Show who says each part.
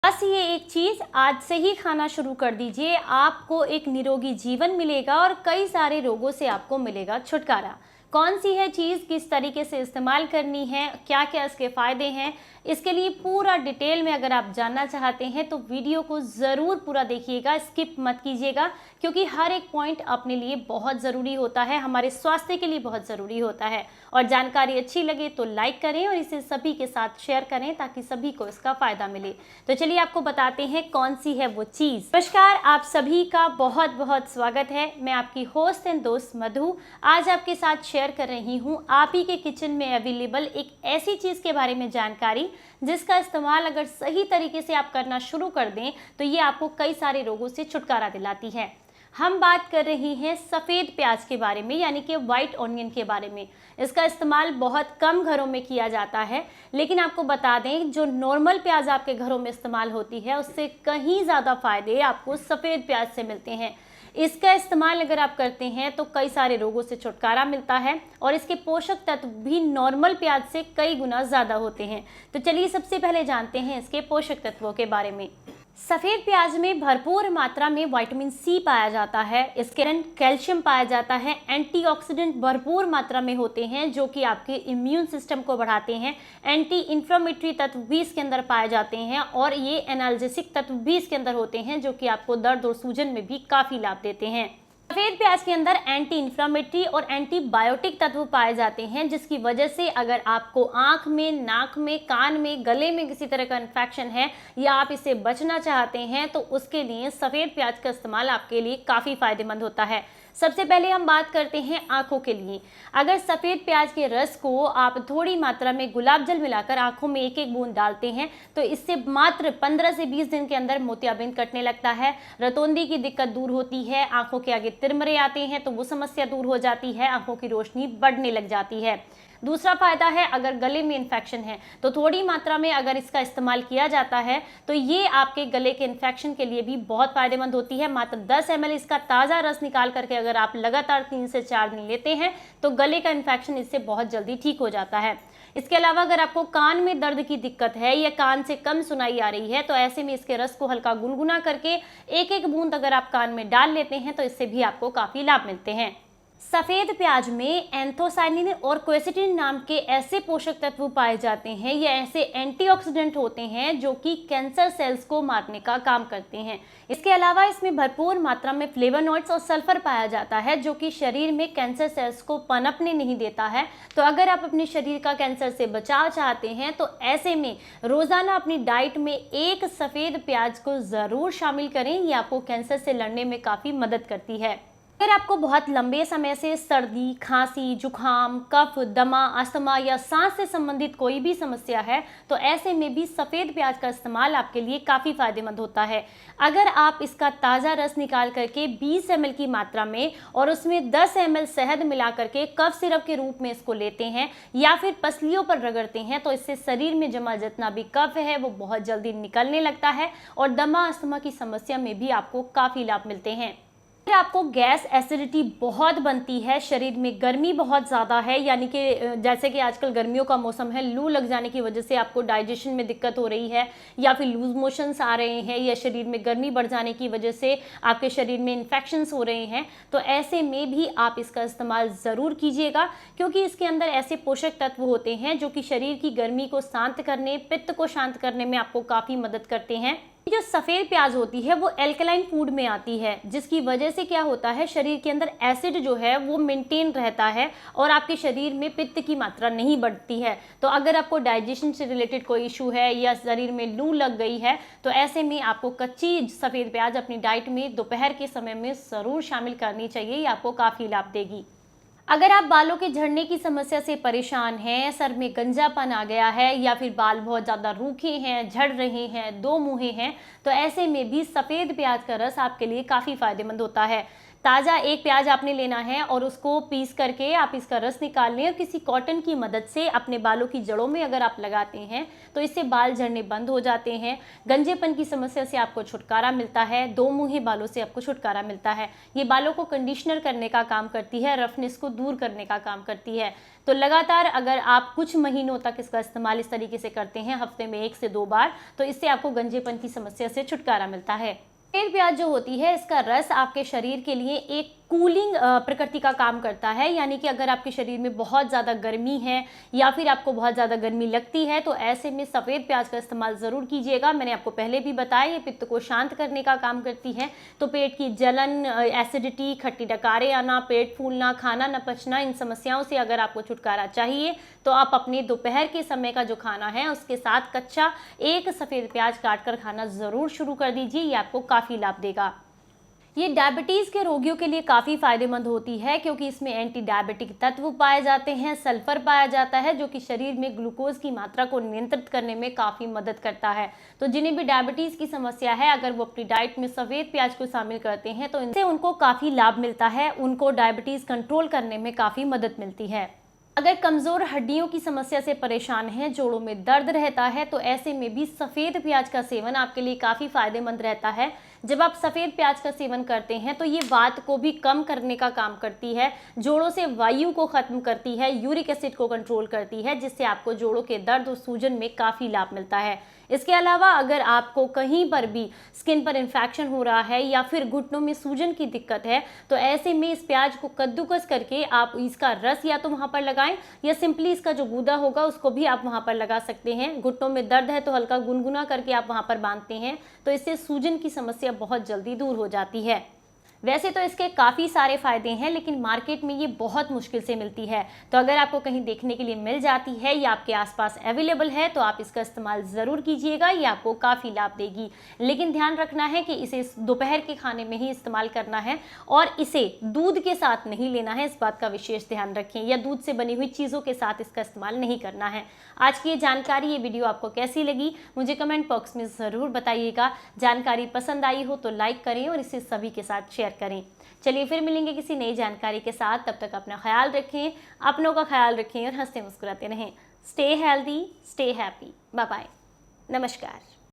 Speaker 1: बस ये एक चीज़ आज से ही खाना शुरू कर दीजिए, आपको एक निरोगी जीवन मिलेगा और कई सारे रोगों से आपको मिलेगा छुटकारा। कौन सी है चीज़, किस तरीके से इस्तेमाल करनी है, क्या क्या इसके फ़ायदे हैं, इसके लिए पूरा डिटेल में अगर आप जानना चाहते हैं तो वीडियो को ज़रूर पूरा देखिएगा, स्किप मत कीजिएगा, क्योंकि हर एक पॉइंट अपने लिए बहुत ज़रूरी होता है, हमारे स्वास्थ्य के लिए बहुत ज़रूरी होता है। और जानकारी अच्छी लगे तो लाइक करें और इसे सभी के साथ शेयर करें ताकि सभी को इसका फ़ायदा मिले। तो चलिए आपको बताते हैं कौन सी है वो चीज़। नमस्कार, आप सभी का बहुत बहुत स्वागत है। मैं आपकी होस्ट एंड दोस्त मधु आज आपके साथ शेयर कर रही हूँ आप ही के किचन में अवेलेबल एक ऐसी चीज़ के बारे में जानकारी जिसका इस्तेमाल अगर सही तरीके से आप करना शुरू कर दें तो ये आपको कई सारे रोगों से छुटकारा दिलाती है। हम बात कर रही हैं सफ़ेद प्याज के बारे में, यानी कि वाइट ऑनियन के बारे में। इसका इस्तेमाल बहुत कम घरों में किया जाता है, लेकिन आपको बता दें जो नॉर्मल प्याज आपके घरों में इस्तेमाल होती है उससे कहीं ज़्यादा फ़ायदे आपको सफ़ेद प्याज से मिलते हैं। इसका इस्तेमाल अगर आप करते हैं तो कई सारे रोगों से छुटकारा मिलता है और इसके पोषक तत्व भी नॉर्मल प्याज से कई गुना ज़्यादा होते हैं। तो चलिए सबसे पहले जानते हैं इसके पोषक तत्वों के बारे में। सफ़ेद प्याज में भरपूर मात्रा में विटामिन सी पाया जाता है, इसके अंदर कैल्शियम पाया जाता है, एंटीऑक्सीडेंट भरपूर मात्रा में होते हैं जो कि आपके इम्यून सिस्टम को बढ़ाते हैं, एंटी इन्फ्लेमेटरी तत्व भी इसके अंदर पाए जाते हैं और ये एनाल्जेसिक तत्व भी इसके अंदर होते हैं जो कि आपको दर्द और सूजन में भी काफ़ी लाभ देते हैं। सफ़ेद प्याज के अंदर एंटी इन्फ्लेमेटरी और एंटीबायोटिक तत्व पाए जाते हैं जिसकी वजह से अगर आपको आँख में, नाक में, कान में, गले में किसी तरह का इन्फेक्शन है या आप इससे बचना चाहते हैं तो उसके लिए सफ़ेद प्याज का इस्तेमाल आपके लिए काफ़ी फ़ायदेमंद होता है। सबसे पहले हम बात करते हैं आँखों के लिए। अगर सफ़ेद प्याज के रस को आप थोड़ी मात्रा में गुलाब जल मिलाकर आँखों में एक एक बूंद डालते हैं तो इससे मात्र 15 से 20 दिन के अंदर मोतियाबिंद कटने लगता है, रतौंधी की दिक्कत दूर होती है, आँखों के आगे तिरमरे आते हैं तो वो समस्या दूर हो जाती है, आँखों की रोशनी बढ़ने लग जाती है। दूसरा फायदा है अगर गले में इन्फेक्शन है तो थोड़ी मात्रा में अगर इसका इस्तेमाल किया जाता है तो ये आपके गले के इन्फेक्शन के लिए भी बहुत फायदेमंद होती है। मात्र 10 ml इसका ताज़ा रस निकाल करके अगर आप लगातार 3 से 4 दिन लेते हैं तो गले का इन्फेक्शन इससे बहुत जल्दी ठीक हो जाता है। इसके अलावा अगर आपको कान में दर्द की दिक्कत है या कान से कम सुनाई आ रही है तो ऐसे में इसके रस को हल्का गुनगुना करके एक एक बूंद अगर आप कान में डाल लेते हैं तो इससे भी आपको काफ़ी लाभ मिलते हैं। सफ़ेद प्याज में एंथोसायनिन और क्वेर्सेटिन नाम के ऐसे पोषक तत्व पाए जाते हैं, ये ऐसे एंटीऑक्सीडेंट होते हैं जो कि कैंसर सेल्स को मारने का काम करते हैं। इसके अलावा इसमें भरपूर मात्रा में फ्लेवोनॉइड्स और सल्फर पाया जाता है जो कि शरीर में कैंसर सेल्स को पनपने नहीं देता है। तो अगर आप अपने शरीर का कैंसर से बचाव चाहते हैं तो ऐसे में रोज़ाना अपनी डाइट में एक सफ़ेद प्याज को ज़रूर शामिल करें, ये आपको कैंसर से लड़ने में काफ़ी मदद करती है। अगर आपको बहुत लंबे समय से सर्दी, खांसी, जुखाम, कफ, दमा, अस्थमा या सांस से संबंधित कोई भी समस्या है तो ऐसे में भी सफ़ेद प्याज का इस्तेमाल आपके लिए काफ़ी फ़ायदेमंद होता है। अगर आप इसका ताज़ा रस निकाल करके 20 ml की मात्रा में और उसमें 10 ml शहद मिला करके कफ सिरप के रूप में इसको लेते हैं या फिर पसलियों पर रगड़ते हैं तो इससे शरीर में जमा जितना भी कफ है वो बहुत जल्दी निकलने लगता है और दमा, अस्थमा की समस्या में भी आपको काफ़ी लाभ मिलते हैं। अगर आपको गैस एसिडिटी बहुत बनती है, शरीर में गर्मी बहुत ज़्यादा है, यानी कि जैसे कि आजकल गर्मियों का मौसम है, लू लग जाने की वजह से आपको डाइजेशन में दिक्कत हो रही है या फिर लूज मोशंस आ रहे हैं या शरीर में गर्मी बढ़ जाने की वजह से आपके शरीर में इन्फेक्शंस हो रहे हैं तो ऐसे में भी आप इसका इस्तेमाल ज़रूर कीजिएगा, क्योंकि इसके अंदर ऐसे पोषक तत्व होते हैं जो कि शरीर की गर्मी को शांत करने, पित्त को शांत करने में आपको काफ़ी मदद करते हैं। जो सफ़ेद प्याज होती है वो एल्कलाइन फूड में आती है जिसकी वजह से क्या होता है, शरीर के अंदर एसिड जो है वो मेंटेन रहता है और आपके शरीर में पित्त की मात्रा नहीं बढ़ती है। तो अगर आपको डाइजेशन से रिलेटेड कोई इशू है या शरीर में लू लग गई है तो ऐसे में आपको कच्ची सफ़ेद प्याज अपनी डाइट में दोपहर के समय में ज़रूर शामिल करनी चाहिए, ये आपको काफ़ी लाभ देगी। अगर आप बालों के झड़ने की समस्या से परेशान हैं, सर में गंजापन आ गया है या फिर बाल बहुत ज़्यादा रूखे हैं, झड़ रहे हैं, दो मुँहे हैं तो ऐसे में भी सफ़ेद प्याज का रस आपके लिए काफ़ी फ़ायदेमंद होता है। ताज़ा एक प्याज आपने लेना है और उसको पीस करके आप इसका रस निकाल लें और किसी कॉटन की मदद से अपने बालों की जड़ों में अगर आप लगाते हैं तो इससे बाल झड़ने बंद हो जाते हैं। गंजेपन की समस्या से आपको छुटकारा मिलता है। दो मुंहे बालों से आपको छुटकारा मिलता है। ये बालों को कंडीशनर करने का काम करती है, रफनेस को दूर करने का काम करती है। तो लगातार अगर आप कुछ महीनों तक इसका इस्तेमाल इस तरीके से करते हैं, हफ्ते में 1 से 2 बार, तो इससे आपको गंजेपन की समस्या से छुटकारा मिलता है। सफेद प्याज जो होती है, इसका रस आपके शरीर के लिए एक कूलिंग प्रकृति का काम करता है। यानी कि अगर आपके शरीर में बहुत ज़्यादा गर्मी है या फिर आपको बहुत ज़्यादा गर्मी लगती है तो ऐसे में सफ़ेद प्याज का इस्तेमाल ज़रूर कीजिएगा। मैंने आपको पहले भी बताया, ये पित्त को शांत करने का काम करती है। तो पेट की जलन, एसिडिटी, खट्टी डकारे आना, पेट फूलना, खाना न पचना, इन समस्याओं से अगर आपको छुटकारा चाहिए तो आप अपने दोपहर के समय का जो खाना है उसके साथ कच्चा एक सफ़ेद प्याज काट कर खाना ज़रूर शुरू कर दीजिए। ये आपको काफ़ी लाभ देगा। ये डायबिटीज़ के रोगियों के लिए काफ़ी फ़ायदेमंद होती है क्योंकि इसमें एंटी डायबिटिक तत्व पाए जाते हैं, सल्फर पाया जाता है जो कि शरीर में ग्लूकोज की मात्रा को नियंत्रित करने में काफ़ी मदद करता है। तो जिन्हें भी डायबिटीज़ की समस्या है, अगर वो अपनी डाइट में सफ़ेद प्याज को शामिल करते हैं तो इनसे उनको काफ़ी लाभ मिलता है, उनको डायबिटीज़ कंट्रोल करने में काफ़ी मदद मिलती है। अगर कमज़ोर हड्डियों की समस्या से परेशान हैं, जोड़ों में दर्द रहता है, तो ऐसे में भी सफ़ेद प्याज का सेवन आपके लिए काफ़ी फ़ायदेमंद रहता है। जब आप सफ़ेद प्याज का सेवन करते हैं तो ये वात को भी कम करने का काम करती है, जोड़ों से वायु को ख़त्म करती है, यूरिक एसिड को कंट्रोल करती है, जिससे आपको जोड़ों के दर्द और सूजन में काफ़ी लाभ मिलता है। इसके अलावा अगर आपको कहीं पर भी स्किन पर इन्फेक्शन हो रहा है या फिर घुटनों में सूजन की दिक्कत है तो ऐसे में इस प्याज को कद्दूकस करके आप इसका रस या तो वहाँ पर लगाएं या सिंपली इसका जो गूदा होगा उसको भी आप वहाँ पर लगा सकते हैं। घुटनों में दर्द है तो हल्का गुनगुना करके आप वहाँ पर बांधते हैं तो इससे सूजन की समस्या बहुत जल्दी दूर हो जाती है। वैसे तो इसके काफ़ी सारे फ़ायदे हैं लेकिन मार्केट में ये बहुत मुश्किल से मिलती है, तो अगर आपको कहीं देखने के लिए मिल जाती है या आपके आसपास अवेलेबल है तो आप इसका इस्तेमाल ज़रूर कीजिएगा। ये आपको काफ़ी लाभ देगी। लेकिन ध्यान रखना है कि इसे दोपहर के खाने में ही इस्तेमाल करना है और इसे दूध के साथ नहीं लेना है, इस बात का विशेष ध्यान रखें, या दूध से बनी हुई चीज़ों के साथ इसका इस्तेमाल नहीं करना है। आज की ये जानकारी, ये वीडियो आपको कैसी लगी मुझे कमेंट बॉक्स में ज़रूर बताइएगा। जानकारी पसंद आई हो तो लाइक करें और इसे सभी के साथ शेयर करें। चलिए फिर मिलेंगे किसी नई जानकारी के साथ। तब तक अपना ख्याल रखें, अपनों का ख्याल रखें और हंसते मुस्कुराते रहें। Stay healthy, stay happy. Bye bye. नमस्कार।